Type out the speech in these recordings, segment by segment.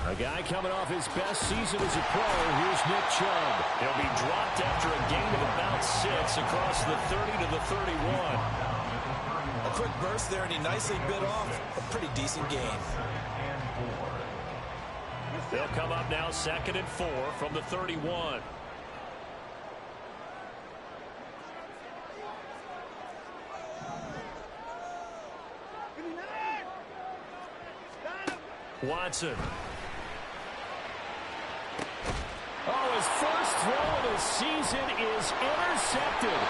A guy coming off his best season as a pro. Here's Nick Chubb. He'll be dropped after a gain of about 6 across the 30 to the 31. A quick burst there, and he nicely bit off a pretty decent gain. They'll come up now 2nd and 4 from the 31. Watson. Oh, his first throw of the season is intercepted.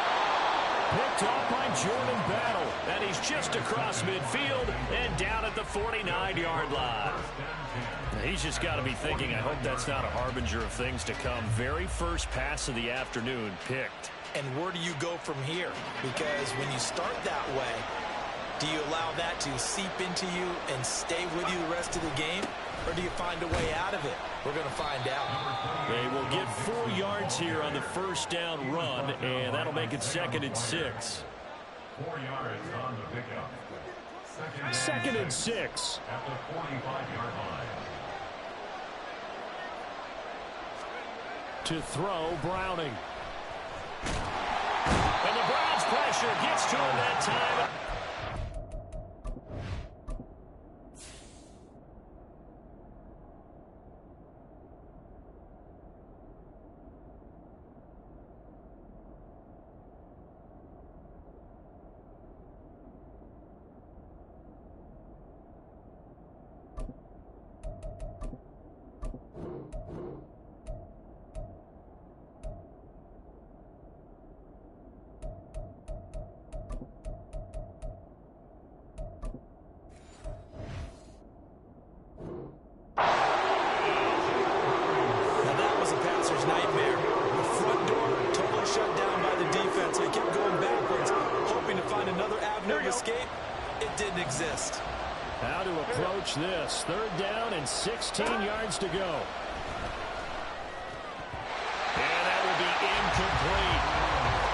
Picked off by Jordan Battle. And he's just across midfield and down at the 49-yard line. He's just got to be thinking, I hope that's not a harbinger of things to come. Very first pass of the afternoon picked. And where do you go from here? Because when you start that way, do you allow that to seep into you and stay with you the rest of the game? Or do you find a way out of it? We're going to find out. They will get 4 yards here on the first down run, and that'll make it 2nd and 6. 4 yards on the pickup. 2nd and 6. At the 45-yard line. To throw, Browning. And the Browns pressure gets to him that time. Escape, it didn't exist. How to approach this. 3rd down and 16 yards to go. And that will be incomplete.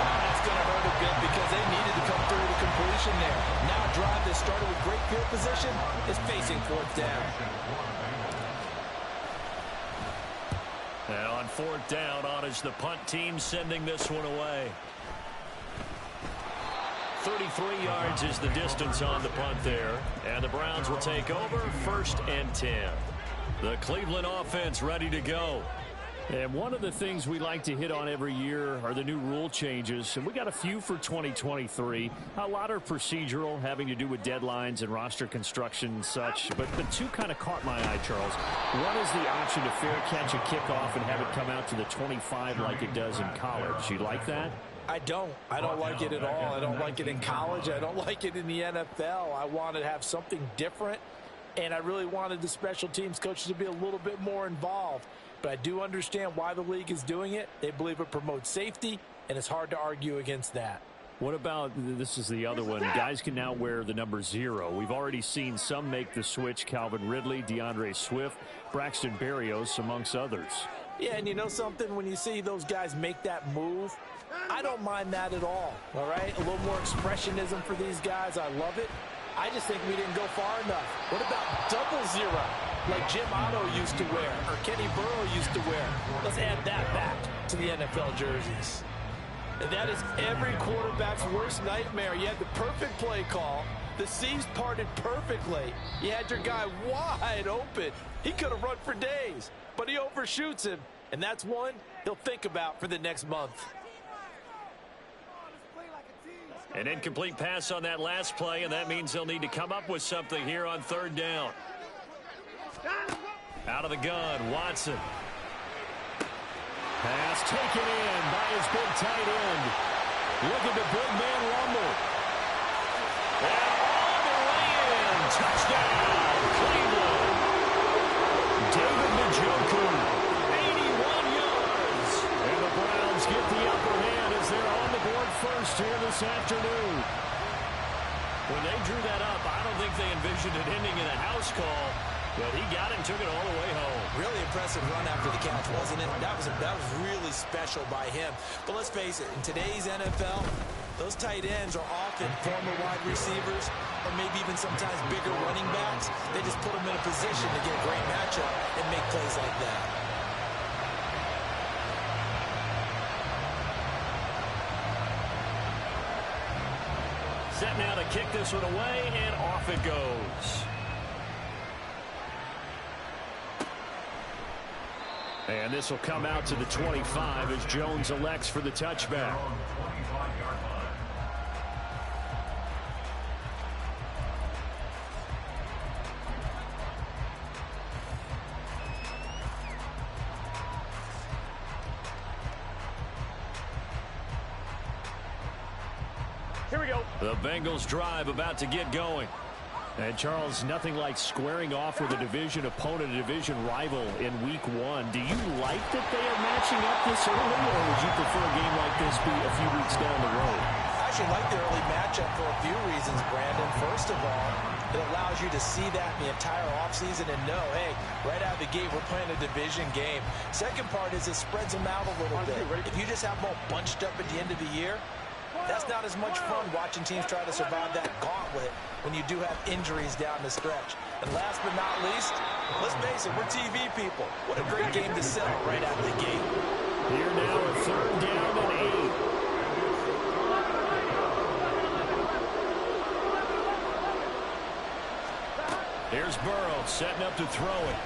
That's going to hurt a bit because they needed to come through to completion there. Now a drive that started with great field position is facing 4th down. And on 4th down, on is the punt team sending this one away. 33 yards is the distance on the punt there. And the Browns will take over 1st and 10. The Cleveland offense ready to go. And one of the things we like to hit on every year are the new rule changes. And we got a few for 2023. A lot are procedural, having to do with deadlines and roster construction and such. But 2 kind of caught my eye, Charles. One is the option to fair catch a kickoff and have it come out to the 25 like it does in college. You like that? I don't like it at all. I don't like it in college. I don't like it in the NFL. I want to have something different, and I really wanted the special teams coaches to be a little bit more involved. But I do understand why the league is doing it. They believe it promotes safety, and it's hard to argue against that. What about, this is the other one, guys can now wear the number 0. We've already seen some make the switch, Calvin Ridley, DeAndre Swift, Braxton Berrios, amongst others. Yeah, and you know something? When you see those guys make that move, I don't mind that at all right? A little more expressionism for these guys. I love it. I just think we didn't go far enough. What about double 0, like Jim Otto used to wear or Kenny Burrow used to wear? Let's add that back to the NFL jerseys. And that is every quarterback's worst nightmare. You had the perfect play call. The seams parted perfectly. You had your guy wide open. He could have run for days, but he overshoots him. And that's one he'll think about for the next month. An incomplete pass on that last play, and that means they'll need to come up with something here on 3rd down. Out of the gun, Watson. Pass taken in by his big tight end. Look at the big man rumble. And all the way in. Touchdown, Cleveland. David Njoku, 81 yards. And the Browns get the upper hand as they're on the board first here this afternoon. When they drew that up, I don't think they envisioned it ending in a house call. But he got it and took it all the way home. Really impressive run after the catch, wasn't it? That was really special by him. But let's face it, in today's NFL, those tight ends are often former wide receivers or maybe even sometimes bigger running backs, they just put them in a position to get a great matchup and make plays like that. Set now to kick this one away, and off it goes. And this will come out to the 25 as Jones elects for the touchback. Here we go. The Bengals drive about to get going. And, Charles, nothing like squaring off with a division opponent, a division rival in Week 1. Do you like that they are matching up this early, or would you prefer a game like this be a few weeks down the road? I actually like the early matchup for a few reasons, Brandon. First of all, it allows you to see that in the entire offseason and know, hey, right out of the gate, we're playing a division game. Second part is it spreads them out a little bit. If you just have them all bunched up at the end of the year, that's not as much fun watching teams try to survive that gauntlet when you do have injuries down the stretch. And last but not least, let's face it, we're TV people. What a great game to sell right out of the gate. Here now, a 3rd down and 8. Here's Burrow setting up to throw it.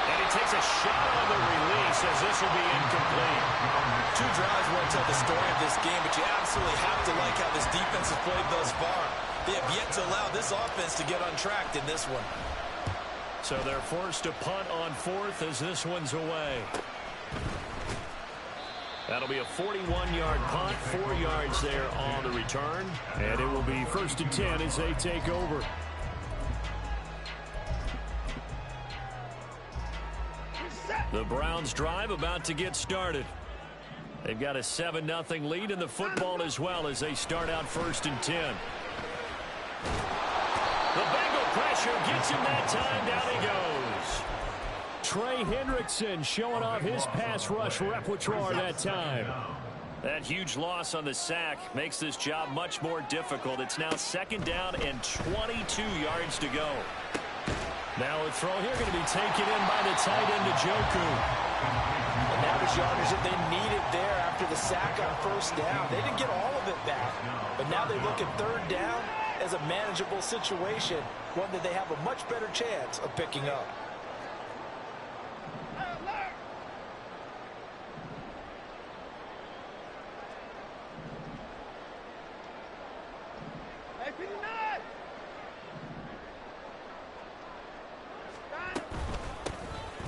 And he takes a shot on the release as this will be incomplete. 2 drives won't tell the story of this game, but you absolutely have to like how this defense has played thus far. They have yet to allow this offense to get untracked in this one. So they're forced to punt on 4th as this one's away. That'll be a 41-yard punt, 4 yards there on the return. And it will be 1st and 10 as they take over. The Browns drive about to get started. They've got a 7-0 lead in the football as well as they start out 1st and 10. The Bengal pressure gets him that time. Down he goes. Trey Hendrickson showing off his pass rush repertoire that time. That huge loss on the sack makes this job much more difficult. It's now 2nd down and 22 yards to go. Now a throw here going to be taken in by the tight end, Njoku. And average yardage that they needed there after the sack on 1st down. They didn't get all of it back, but now they look at 3rd down as a manageable situation, one that they have a much better chance of picking up.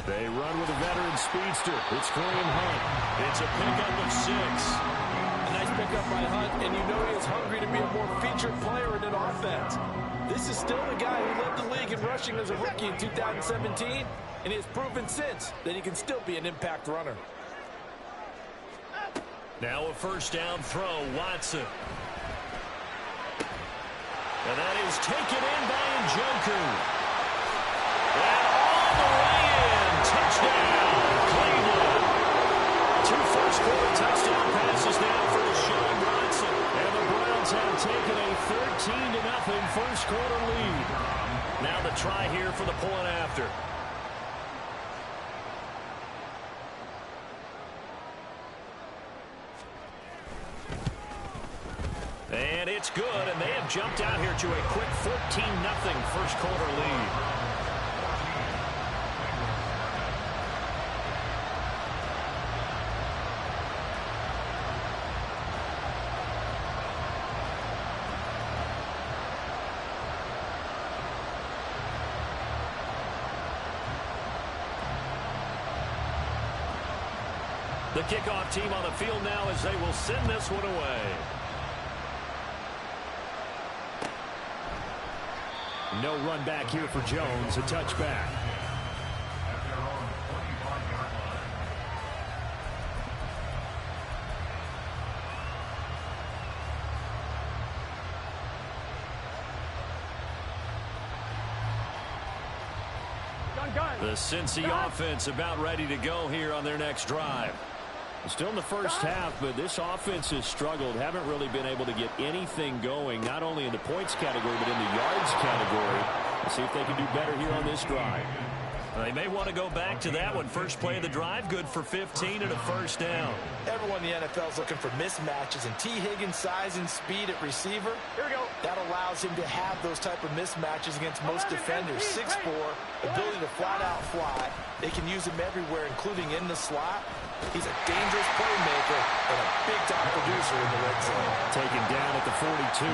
They run with a veteran speedster. It's Kareem Hunt. It's a pickup of 6. A nice pickup by Hunt, and you know he is hungry to be a more featured player in an offense. This is still the guy who led the league in rushing as a rookie in 2017, and he has proven since that he can still be an impact runner. Now a 1st down throw, Watson. And that is taken in by Njoku. And all the way in. Touchdown, Cleveland. 2 first-quarter touchdown passes now for Deshaun Watson. And the Browns have taken a 13-0 first-quarter lead. Now the try here for the point after. And it's good, and they have jumped out here to a quick 14-0 first-quarter lead. The kickoff team on the field now as they will send this one away. No run back here for Jones, a touchback. The Cincy offense about ready to go here on their next drive. Still in the first half, but this offense has struggled. Haven't really been able to get anything going, not only in the points category, but in the yards category. Let's see if they can do better here on this drive. They may want to go back to that one. First play of the drive, good for 15 and a first down. Everyone in the NFL is looking for mismatches, and T. Higgins' size and speed at receiver, here we go. That allows him to have those type of mismatches against most defenders. 6'4", ability to flat-out fly. They can use him everywhere, including in the slot. He's a dangerous playmaker and a big-time producer in the red zone. Taken down at the 42.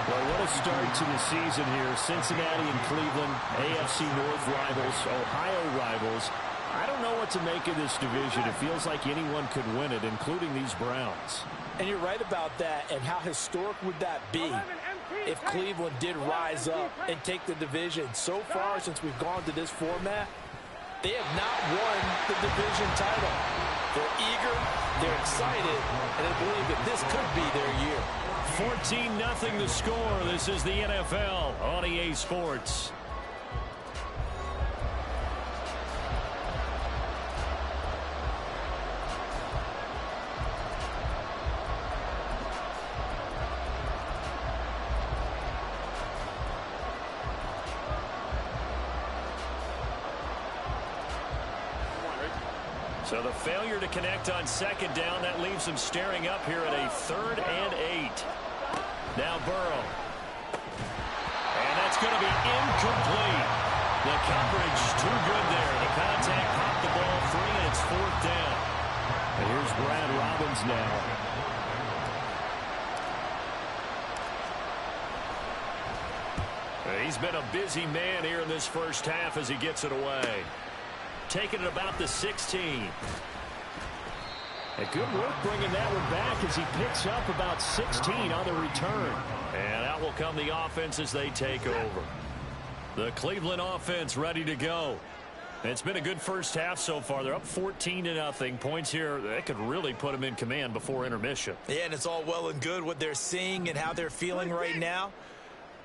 Well, what a start to the season here. Cincinnati and Cleveland, AFC North rivals, Ohio rivals. I don't know what to make of this division. It feels like anyone could win it, including these Browns. And you're right about that. And how historic would that be if Cleveland did rise up and take the division? So far, since we've gone to this format, they have not won the division title. They're eager, they're excited, and they believe that this could be their year. 14-0 the score. This is the NFL on EA Sports. So the failure to connect on second down, that leaves them staring up here at a 3rd and 8. Now Burrow. And that's going to be incomplete. The coverage too good there. The contact popped the ball free, and it's 4th down. And here's Brad Robbins now. He's been a busy man here in this first half as he gets it away. Taking it about the 16. A good work bringing that one back as he picks up about 16 on the return. And out will come the offense as they take over. The Cleveland offense ready to go. It's been a good first half so far. They're up 14-0. Points here that could really put them in command before intermission. Yeah, and it's all well and good what they're seeing and how they're feeling right now.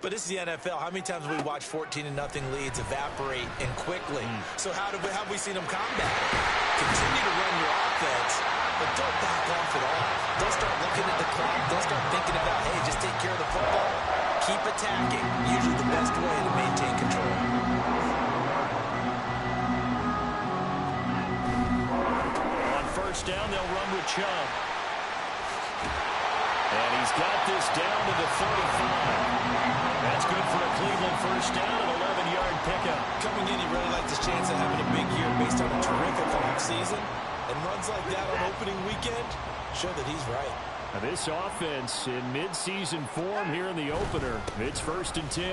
But this is the NFL. How many times have we watched 14-0 leads evaporate and quickly? So how have we seen them combat it? Continue to run your offense, but don't back off at all. Don't start looking at the clock. Don't start thinking about, hey, just take care of the football. Keep attacking. Usually the best way to maintain control. On first down, they'll run with Chubb. And he's got this down to the 35. That's good for a Cleveland first down, an 11-yard pickup. Coming in, he really likes his chance of having a big year based on a terrific offseason. And runs like that on opening weekend show that he's right. Now this offense in midseason form here in the opener. It's 1st and 10.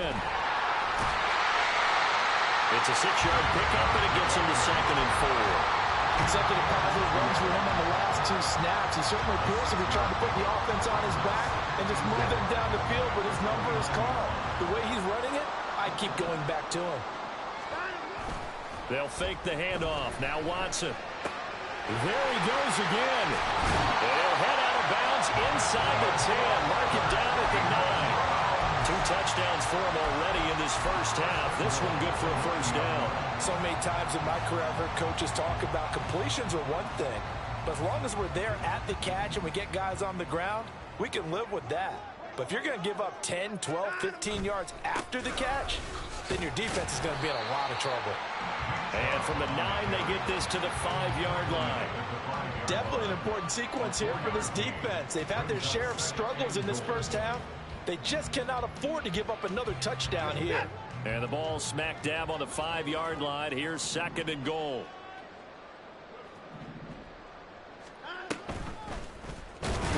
It's a 6-yard pickup, and it gets him to 2nd and 4. Consecutive positive runs for him on the last 2 snaps. He certainly appears to be trying to put the offense on his back and just move them down the field, but his number is called. The way he's running it, I keep going back to him. They'll fake the handoff. Now Watson. There he goes again. They'll head out of bounds inside the 10. Mark it down at the 9. 2 touchdowns for him already in this first half. This one good for a first down. So many times in my career, I've heard coaches talk about completions are one thing. But as long as we're there at the catch and we get guys on the ground, we can live with that. But if you're going to give up 10, 12, 15 yards after the catch, then your defense is going to be in a lot of trouble. And from the 9, they get this to the 5-yard line. Definitely an important sequence here for this defense. They've had their share of struggles in this first half. They just cannot afford to give up another touchdown here. And the ball smack dab on the 5-yard line. Here's 2nd and goal.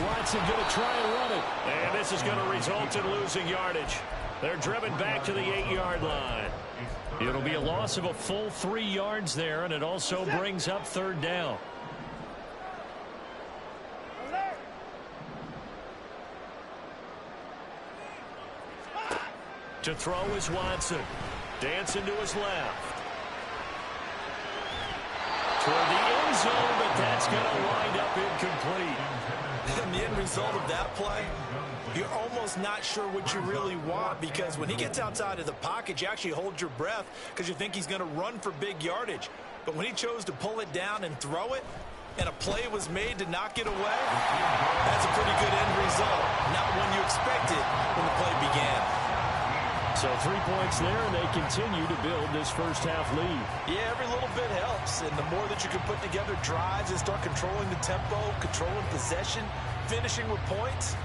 Watson going to try and run it. And this is going to result in losing yardage. They're driven back to the 8-yard line. It'll be a loss of a full 3 yards there, and it also brings up 3rd down. To throw is Watson. Dancing to his left. Toward the end zone, but that's going to wind up incomplete. And the end result of that play, you're almost not sure what you really want, because when he gets outside of the pocket, you actually hold your breath because you think he's going to run for big yardage. But when he chose to pull it down and throw it, and a play was made to knock it away, that's a pretty good end result. Not one you expected when the play began. So 3 points there, and they continue to build this first half lead. Yeah, every little bit helps, and the more that you can put together drives and start controlling the tempo, controlling possession, finishing with points,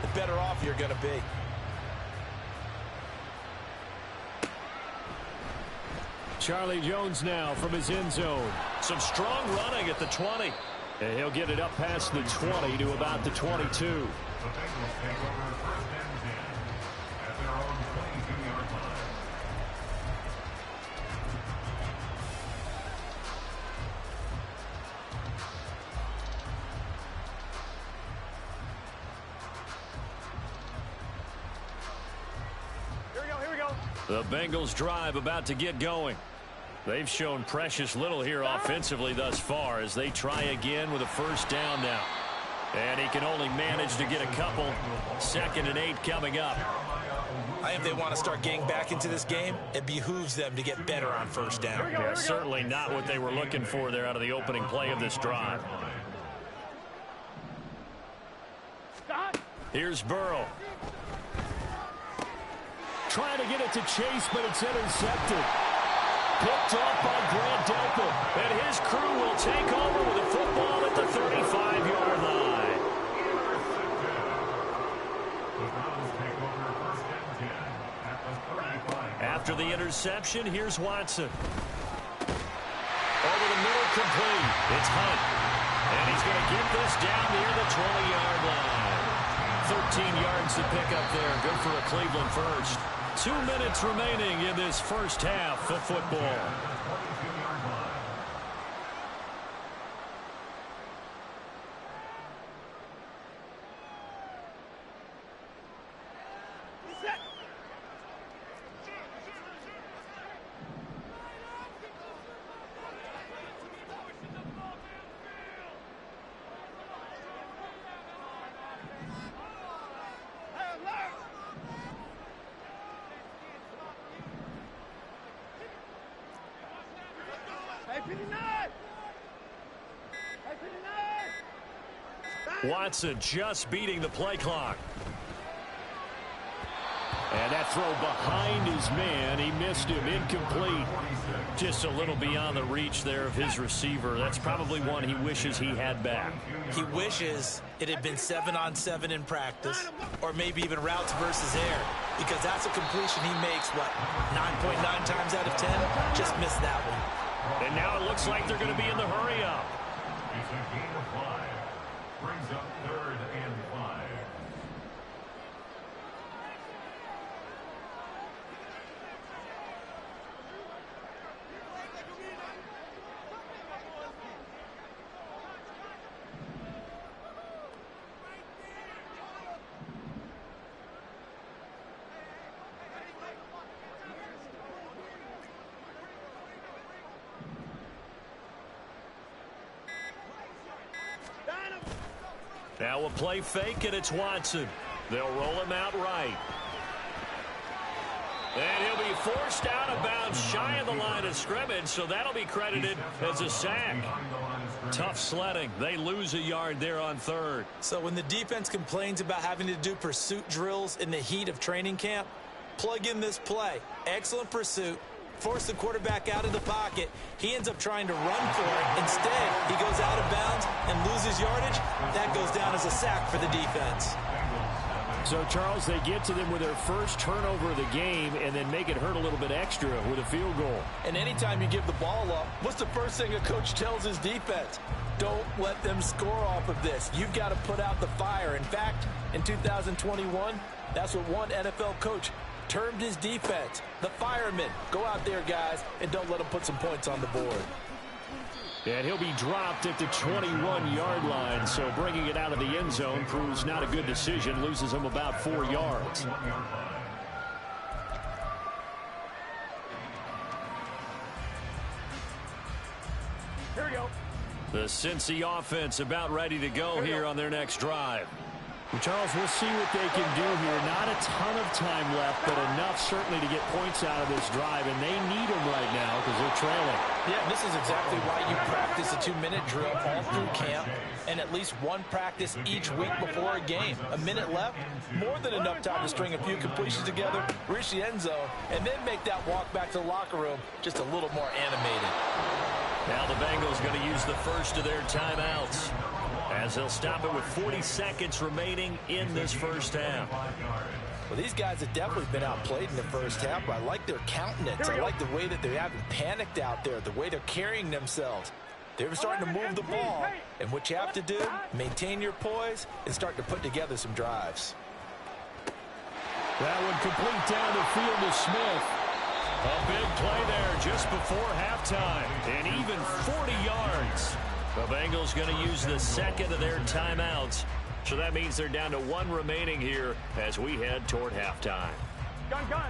the better off you're going to be. Charlie Jones now from his end zone. Some strong running at the 20. And he'll get it up past the 20 to about the 22. The Bengals take over first and 10 at their own 22-yard line. Here we go. The Bengals drive about to get going. They've shown precious little here offensively thus far as they try again with a first down now. And he can only manage to get a couple. 2nd and 8 coming up. I think if they want to start getting back into this game, it behooves them to get better on first down. Yeah, certainly not what they were looking for there out of the opening play of this drive. Here's Burrow. Trying to get it to Chase, but it's intercepted. Picked off by Grant Delpit. And his crew will take over with a football at the 35-yard line. After the interception, here's Watson. Over the middle, complete. It's Hunt. And he's going to get this down near the 20-yard line. 13 yards to pick up there. Good for a Cleveland first. 2 minutes remaining in this first half of football. Watson just beating the play clock. And that throw behind his man. He missed him. Incomplete. Just a little beyond the reach there of his receiver. That's probably one he wishes he had back. He wishes it had been 7-on-7 in practice, or maybe even routes versus air, because that's a completion he makes, what, 9.9 times out of 10? Just missed that one. And now it looks like they're going to be in the hurry-up. It's a gain of 5. Brings up 3rd and 5. Now a play fake, and it's Watson. They'll roll him out right. And he'll be forced out of bounds shy of the line of scrimmage, so that'll be credited as a sack. Tough sledding. They lose a yard there on 3rd. So when the defense complains about having to do pursuit drills in the heat of training camp, plug in this play. Excellent pursuit. Force the quarterback out of the pocket. He ends up trying to run for it. Instead, he goes out of bounds and loses yardage. That goes down as a sack for the defense. So, Charles, they get to them with their first turnover of the game and then make it hurt a little bit extra with a field goal. And anytime you give the ball up, what's the first thing a coach tells his defense? Don't let them score off of this. You've got to put out the fire. In fact, in 2021, that's what one NFL coach termed his defense, the firemen. Go out there, guys, and don't let them put some points on the board. And he'll be dropped at the 21-yard line, so bringing it out of the end zone proves not a good decision, loses him about 4 yards. Here we go. The Cincy offense about ready to go here on their next drive. Charles, we'll see what they can do here. Not a ton of time left, but enough certainly to get points out of this drive, and they need them right now because they're trailing. Yeah, this is exactly why you practice a 2-minute drill all through camp and at least one practice each week before a game. A minute left, more than enough time to string a few completions together, reach the end zone, and then make that walk back to the locker room just a little more animated. Now the Bengals going to use the first of their timeouts as they'll stop it with 40 seconds remaining in this first half. Well, these guys have definitely been outplayed in the first half, but I like their countenance. I like the way that they haven't panicked out there, the way they're carrying themselves. They're starting to move the ball, and what you have to do, maintain your poise and start to put together some drives. That one complete down the field to Smith. A big play there just before halftime, and even 40 yards. The Bengals going to use the second of their timeouts. So that means they're down to one remaining here as we head toward halftime.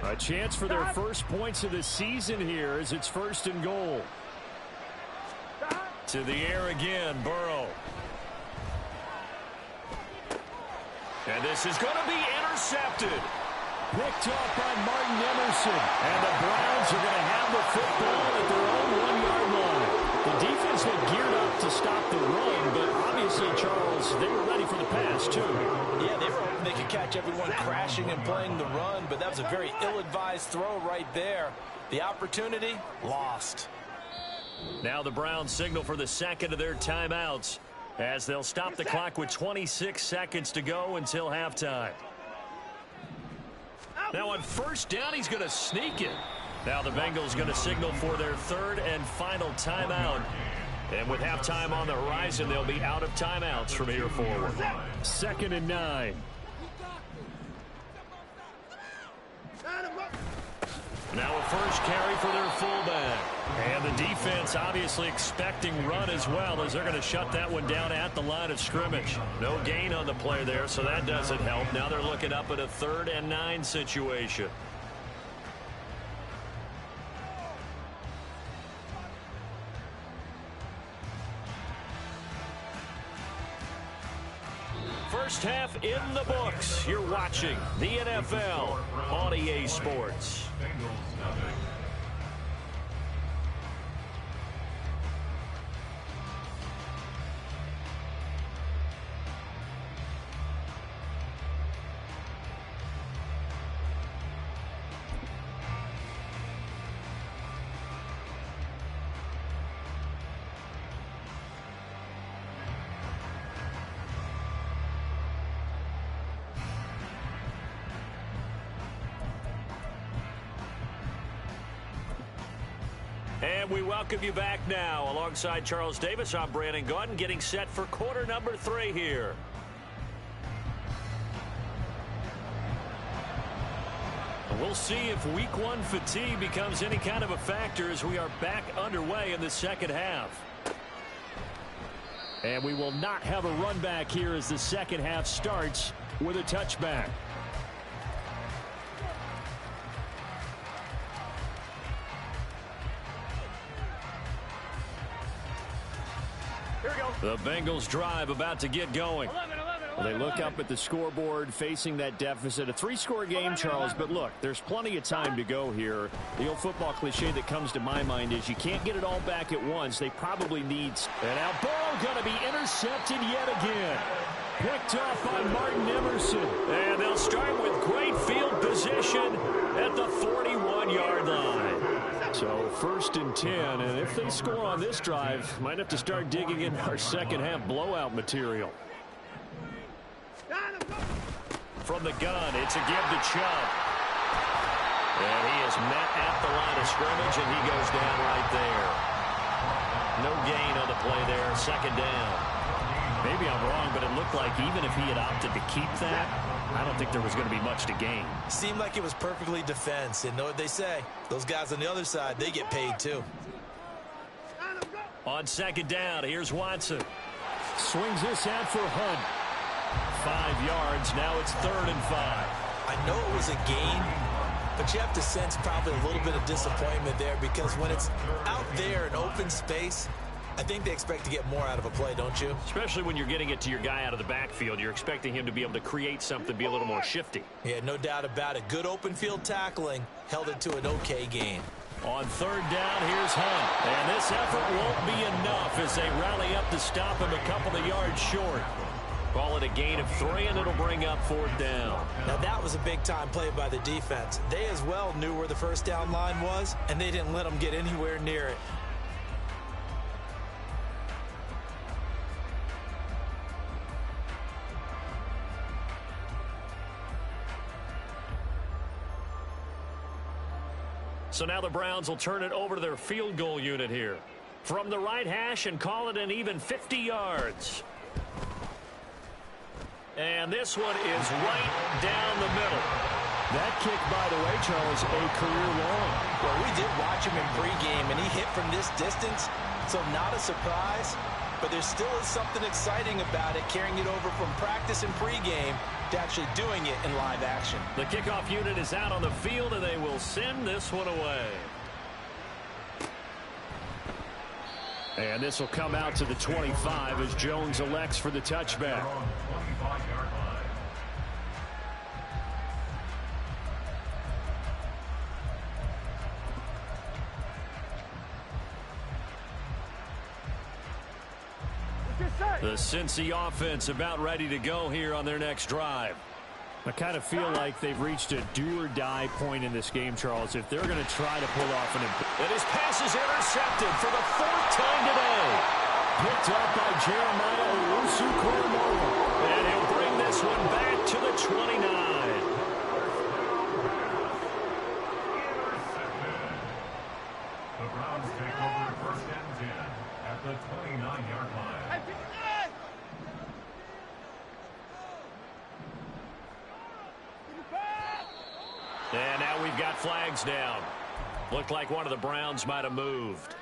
A chance for their first points of the season here as it's 1st and goal. To the air again, Burrow. And this is going to be intercepted. Picked off by Martin Emerson. And the Browns are going to have the football at their own 1-yard line. The defense looked geared up to stop the run, but obviously, Charles, they were ready for the pass, too. Yeah, they were hoping they could catch everyone crashing and playing the run, but that was a very ill-advised throw right there. The opportunity, lost. Now the Browns signal for the second of their timeouts as they'll stop the clock with 26 seconds to go until halftime. Now on first down, he's going to sneak it. Now the Bengals going to signal for their third and final timeout. And with halftime on the horizon, they'll be out of timeouts from here forward. 2nd and 9. Now a first carry for their fullback. And the defense obviously expecting run as well as they're going to shut that one down at the line of scrimmage. No gain on the play there, so that doesn't help. Now they're looking up at a 3rd and 9 situation. First half in the books. You're watching the NFL on EA Sports. And we welcome you back now. Alongside Charles Davis, I'm Brandon Gaudin, getting set for quarter number 3 here. We'll see if week 1 fatigue becomes any kind of a factor as we are back underway in the second half. And we will not have a run back here as the second half starts with a touchback. The Bengals drive about to get going. Well, they look up at the scoreboard facing that deficit. A 3-score game, Charles, but look, there's plenty of time to go here. The old football cliche that comes to my mind is you can't get it all back at once. They probably need... And now Burrow going to be intercepted yet again. Picked off by Martin Emerson. And they'll start with great field position at the 41-yard line. So 1st and 10, and if they score on this drive, might have to start digging in our second half blowout material. From the gun, it's a give to Chubb. And he is met at the line of scrimmage, and he goes down right there. No gain on the play there, 2nd down. Maybe I'm wrong, but it looked like even if he had opted to keep that, I don't think there was going to be much to gain. Seemed like it was perfectly defense. And know what they say? Those guys on the other side, they get paid too. On 2nd down, here's Watson. Swings this out for Hunt. 5 yards. Now it's 3rd and 5. I know it was a gain, but you have to sense probably a little bit of disappointment there because when it's out there in open space, I think they expect to get more out of a play, don't you? Especially when you're getting it to your guy out of the backfield. You're expecting him to be able to create something, be a little more shifty. Yeah, no doubt about it. Good open field tackling held it to an okay gain. On third down, here's Hunt. And this effort won't be enough as they rally up to stop him a couple of yards short. Call it a gain of 3, and it'll bring up fourth down. Now, that was a big-time play by the defense. They as well knew where the first down line was, and they didn't let them get anywhere near it. So now the Browns will turn it over to their field goal unit here. From the right hash and call it an even 50 yards. And this one is right down the middle. That kick, by the way, Charles, a career long. Well, we did watch him in pregame, and he hit from this distance, so not a surprise. But there still is something exciting about it, carrying it over from practice and pregame to actually doing it in live action. The kickoff unit is out on the field, and they will send this one away. And this will come out to the 25 as Jones elects for the touchback. The Cincy offense about ready to go here on their next drive. I kind of feel like they've reached a do-or-die point in this game, Charles, if they're going to try to pull off an... And his pass is intercepted for the 4th time today. Picked up by Jeremiah Owusu-Koramoah. And he'll bring this one back to the 29. The Browns take over first and 10 at the 29-yard line. And now we've got flags down. Looked like one of the Browns might have moved.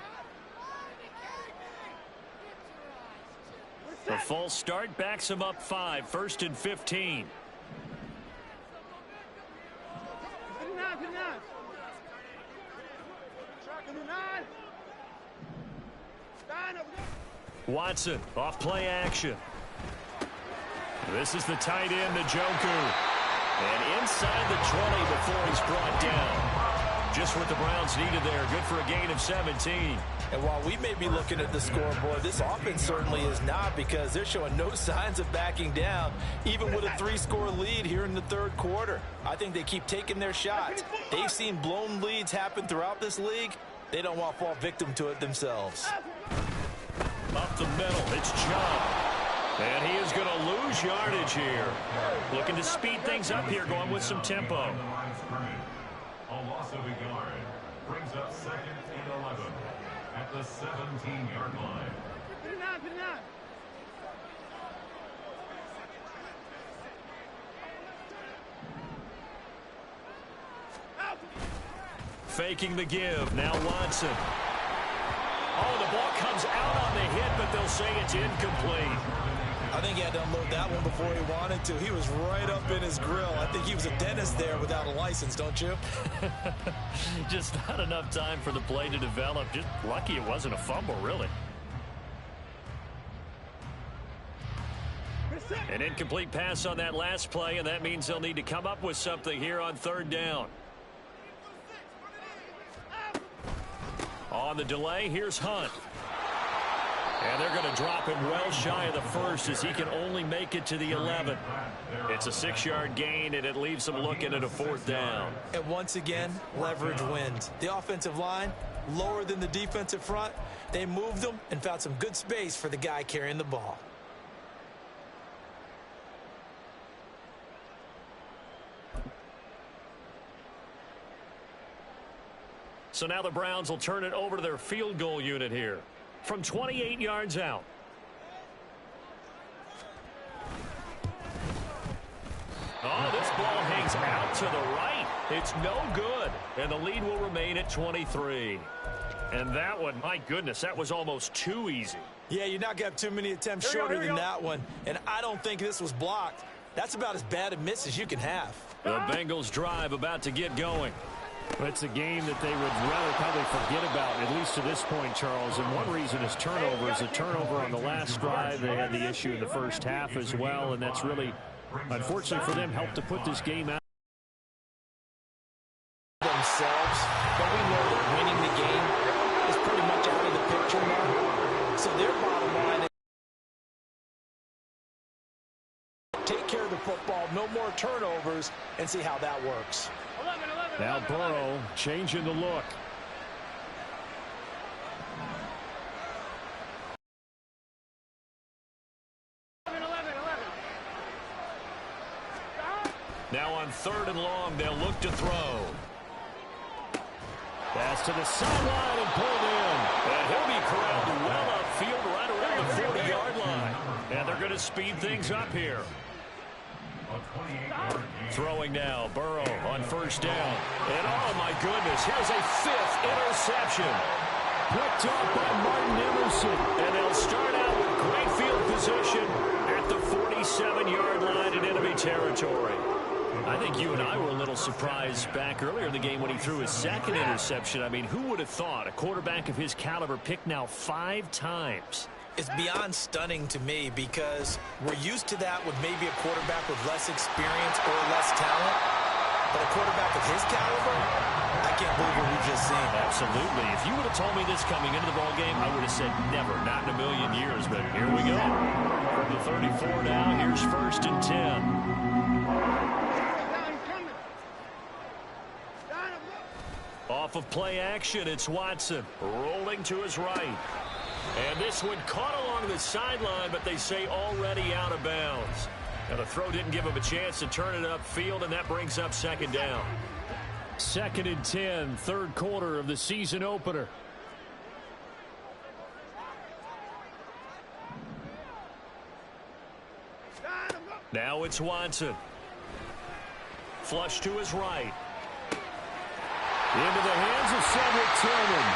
The false start backs him up 5, 1st and 15. Watson off play action. This is the tight end, Njoku. And inside the 20 before he's brought down. Just what the Browns needed there. Good for a gain of 17. And while we may be looking at the scoreboard, this offense certainly is not, because they're showing no signs of backing down, even with a 3-score lead here in the third quarter. I think they keep taking their shots. They've seen blown leads happen throughout this league. They don't want to fall victim to it themselves. Up the middle, it's Chubb. And he is going to lose yardage here. Looking to speed things up here, going with some tempo. A loss of a yard brings up 2nd and 11 at the 17-yard line. Faking the give. Now Watson. Oh, the ball comes out on the hit, but they'll say it's incomplete. I think he had to unload that one before he wanted to. He was right up in his grill. I think he was a dentist there without a license, don't you? Just not enough time for the play to develop. Just lucky it wasn't a fumble, really. An incomplete pass on that last play, and that means they'll need to come up with something here on 3rd down. On the delay, here's Hunt. And they're going to drop him well shy of the 1st as he can only make it to the 11. It's a 6-yard gain, and it leaves them looking at a 4th down. And once again, leverage wins. The offensive line, lower than the defensive front. They moved them and found some good space for the guy carrying the ball. So now the Browns will turn it over to their field goal unit here from 28 yards out. Oh, this ball hangs out to the right. It's no good, and the lead will remain at 23. And that one, my goodness, that was almost too easy. Yeah, you're not going to have too many attempts shorter than that one, and I don't think this was blocked. That's about as bad a miss as you can have. The Bengals drive about to get going. It's a game that they would rather probably forget about, at least to this point, Charles. And one reason is turnovers. A turnover on the last drive. They had the issue in the first half as well, and that's really, unfortunately for them, helped to put this game out. Themselves, but we know that winning the game is pretty much out of the picture now. So their bottom line is take care of the football, no more turnovers, and see how that works. Now Burrow changing the look. Now on 3rd and long, they'll look to throw. Pass to the sideline and pulled in. And he'll be corralled well upfield right around the 40-yard line. And they're going to speed things up here. Throwing now, Burrow on 1st down. And oh my goodness, here's a 5th interception. Picked up by Martin Emerson. And they'll start out with great field position at the 47-yard line in enemy territory. I think you and I were a little surprised back earlier in the game when he threw his 2nd interception. I mean, who would have thought a quarterback of his caliber picked now 5 times? It's beyond stunning to me because we're used to that with maybe a quarterback with less experience or less talent. But a quarterback of his caliber, I can't believe what we've just seen. Absolutely. If you would have told me this coming into the ballgame, I would have said never, not in a million years. But here we go. From the 34 now, here's 1st and 10. Off of play action, it's Watson rolling to his right. And this one caught along the sideline, but they say already out of bounds. Now the throw didn't give him a chance to turn it upfield, and that brings up 2nd down. 2nd and 10, 3rd quarter of the season opener. Now it's Watson. Flush to his right. Into the hands of Cedric Tillman.